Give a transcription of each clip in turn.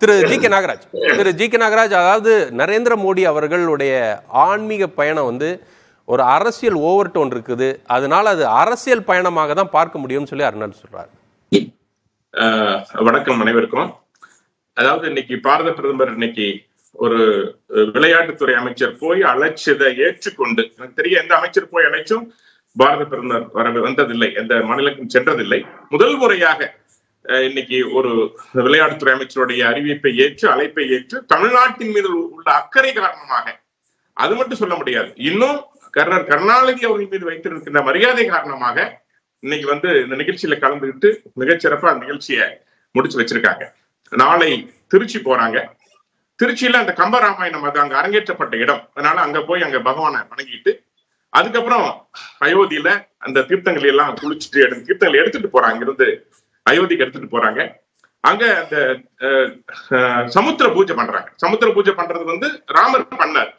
திரு G K Nagaraj, அதாவது நரேந்திர மோடி அவர்களுடைய ஆன்மீக பயணம் வந்து ஒரு அரசியல் ஓவர் டோன் இருக்குது, அதனால அது அரசியல் பயணமாக தான் பார்க்க முடியும்னு சொல்லி அருணன் சொல்றாரு. வணக்கம் அனைவருக்கும். அதாவது இன்னைக்கு பாரத பிரதமர் இன்னைக்கு ஒரு விளையாட்டுத்துறை அமைச்சர் போய் அழைச்சதை ஏற்றுக்கொண்டு, எனக்கு தெரிய எந்த அமைச்சர் போய் அழைச்சும் பாரத பிரதமர் வந்ததில்லை, எந்த மாநிலக்கும் சென்றதில்லை. முதல் முறையாக இன்னைக்கு ஒரு விளையாட்டுத்துறை அமைச்சருடைய அறிவிப்பை ஏற்று, அழைப்பை ஏற்று, தமிழ்நாட்டின் மீது உள்ள அக்கறை காரணமாக, அது மட்டும் சொல்ல முடியாது, இன்னும் கர்னல் கருணாநிதி அவர்கள் மீது வைத்திருக்கின்ற மரியாதை காரணமாக இன்னைக்கு வந்து இந்த நிகழ்ச்சியில கலந்துகிட்டு மிகச்சிறப்பா அந்த நிகழ்ச்சியை முடிச்சு வச்சிருக்காங்க. நாளை திருச்சி போறாங்க. திருச்சியில அந்த கம்பராமாயணம் அது அங்க அரங்கேற்றப்பட்ட இடம், அதனால அங்க போய் அங்க பகவானை வணங்கிட்டு அதுக்கப்புறம் அயோத்தியில அந்த தீர்த்தங்களை எல்லாம் குளிச்சுட்டு தீர்த்தங்களை எடுத்துட்டு போறாங்க, இருந்து அயோத்திக்கு எடுத்துட்டு போறாங்க. அங்க அந்த சமுத்திர பூஜை பண்றாங்க. சமுத்திர பூஜை பண்றது வந்து ராமர் பண்ணார்,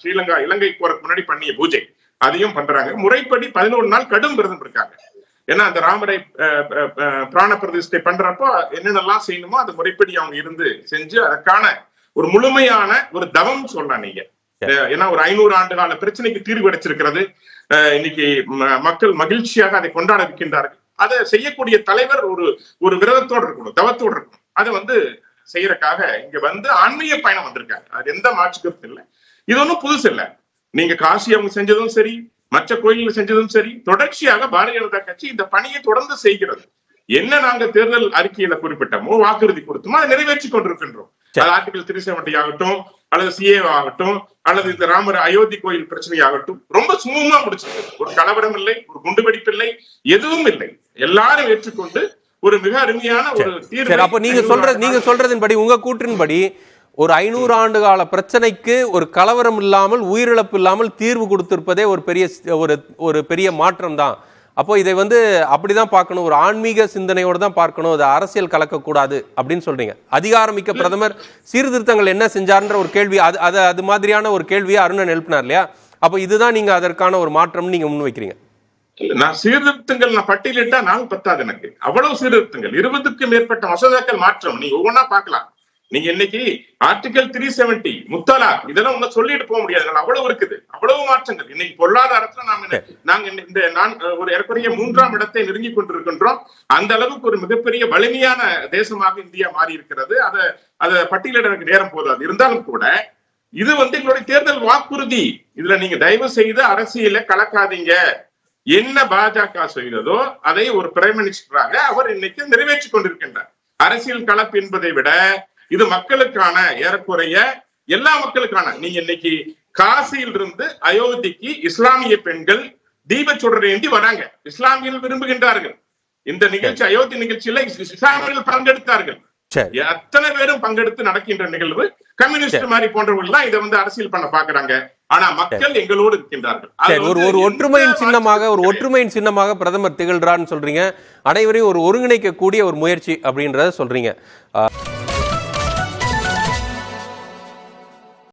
இலங்கை போறதுக்கு முன்னாடி பண்ணிய பூஜை, அதையும் பண்றாங்க. முறைப்படி 11 நாள் கடும் விரதம் இருக்காங்க. ஏன்னா அந்த ராமரை பிராண பிரதிஷ்டை பண்றப்போ என்னென்னலாம் செய்யணுமோ அது முறைப்படி அவங்க இருந்து செஞ்சு அதற்கான ஒரு முழுமையான ஒரு தவம் சொல்லலாம் நீங்க. ஏன்னா ஒரு 500 ஆண்டு கால பிரச்சனைக்கு தீர்வு கிடைச்சிருக்கிறது. இன்னைக்கு மக்கள் மகிழ்ச்சியாக அதை கொண்டாட இருக்கின்றார்கள். அதை செய்யக்கூடிய தலைவர் ஒரு விரதத்தோடு இருக்கணும், தவத்தோடு இருக்கணும். அதை வந்து செய்யறதுக்காக இங்க வந்து ஆன்மீக பயணம் வந்திருக்காங்க. அது எந்த மாற்றுக்கருத்தும் இல்லை. இது ஒன்றும் புதுசு இல்லை. நீங்க காசி அவங்க செஞ்சதும் சரி, மற்ற கோயில்கள் செஞ்சதும் சரி, தொடர்ச்சியாக பாரதிய ஜனதா கட்சி இந்த பணியை தொடர்ந்து செய்கிறது. என்ன நாங்க தேர்தல் அறிக்கையில குறிப்பிட்டோமோ, வாக்குறுதி கொடுத்தோமோ, அதை நிறைவேற்றி கொண்டிருக்கின்றோம். அது ஆர்டிகல் 370 ஆகட்டும், அல்லது சிஏ ஆகட்டும், அல்லது இந்த ராமர் அயோத்தி கோயில் பிரச்சனை ஆகட்டும், ரொம்ப சுமூகமா முடிச்சிருக்கு. ஒரு கலவரம் இல்லை, ஒரு குண்டுவெடிப்பு இல்லை, எதுவும் இல்லை. எல்லாரும் ஏற்றுக்கொண்டு ஒரு மிக அருமையான ஒரு தீர்வு. அப்ப நீங்க சொல்றதின்படி, உங்க கூற்றின்படி, ஒரு 500 ஆண்டு கால பிரச்சனைக்கு ஒரு கலவரம் இல்லாமல், உயிரிழப்பு இல்லாமல் தீர்வு கொடுத்திருப்பதே ஒரு பெரிய மாற்றம் தான். அப்போ இதை வந்து அப்படிதான் பார்க்கணும், ஒரு ஆன்மீக சிந்தனையோடு தான் பார்க்கணும், அது அரசியல் கலக்கக்கூடாது அப்படின்னு சொல்றீங்க. அதிகாரமிக்க பிரதமர் சீர்திருத்தங்கள் என்ன செஞ்சார்ன்ற ஒரு கேள்வி, அது மாதிரியான ஒரு கேள்வியை அருணன் எழுப்பினார் இல்லையா? அப்போ இதுதான் நீங்க அதற்கான ஒரு மாற்றம் நீங்க முன்வைக்கிறீங்க. நான் சீர்திருத்தங்கள் நான் பட்டியலிட்டா நாள் பத்தாது எனக்கு. அவ்வளவு சீர்திருத்தங்கள், 20க்கும் மேற்பட்ட மசோதாக்கள் மாற்றம் நீங்க ஒவ்வொன்னா பார்க்கலாம். நீங்க இன்னைக்கு ஆர்டிகல் 370 முத்தலா இதெல்லாம் ஒண்ணு சொல்லிட்டு போக முடியாது, அவ்வளவு இருக்குது, அவ்வளவு மாற்றங்கள். இன்னைக்கு பொருளாதாரத்துல நான் ஒரு ஏறக்குறைய 3ஆம் இடத்தை நெருங்கி கொண்டிருக்கின்றோம். அந்த அளவுக்கு ஒரு மிகப்பெரிய வலிமையான தேசமாக இந்தியா மாறி இருக்கிறது. அதை பட்டியலிட எனக்கு நேரம் போதாது. இருந்தாலும் கூட இது வந்து எங்களுடைய தேர்தல் வாக்குறுதி. இதுல நீங்க தயவு செய்து அரசியல கலக்காதீங்க. என்ன பாஜக செய்ததோ அதை ஒரு பிரைம் மினிஸ்டராக அவர் இன்னைக்கு நிறைவேற்றி கொண்டிருக்கின்றார். அரசியல் கலப்பு என்பதை விட இது மக்களுக்கான, ஏறக்குறைய எல்லா மக்களுக்கான. நீங்க இன்னைக்கு காசியில் இருந்து அயோத்திக்கு இஸ்லாமிய பெண்கள் தீபச்சுடர் ஏந்தி வராங்க. இஸ்லாமியர்கள் விரும்புகின்றார்கள். இந்த நிகழ்ச்சி, அயோத்தி நிகழ்ச்சியில இஸ்லாமியர்கள் பங்கெடுத்தார்கள். அத்தனை பேரும் பங்கெடுத்து நடக்கின்ற நிகழ்வு. கம்யூனிஸ்ட் மாதிரி போன்றவர்கள் தான் இதை வந்து அரசியல் பண்ண பாக்குறாங்க. ஆனா மக்கள் எங்களோடு இருக்கின்றார்கள். ஒரு ஒற்றுமையின் சின்னமாக பிரதமர் திகழ்றான்னு சொல்றீங்க. அனைவரையும் ஒரு ஒருங்கிணைக்க கூடிய ஒரு முயற்சி அப்படின்றத சொல்றீங்க.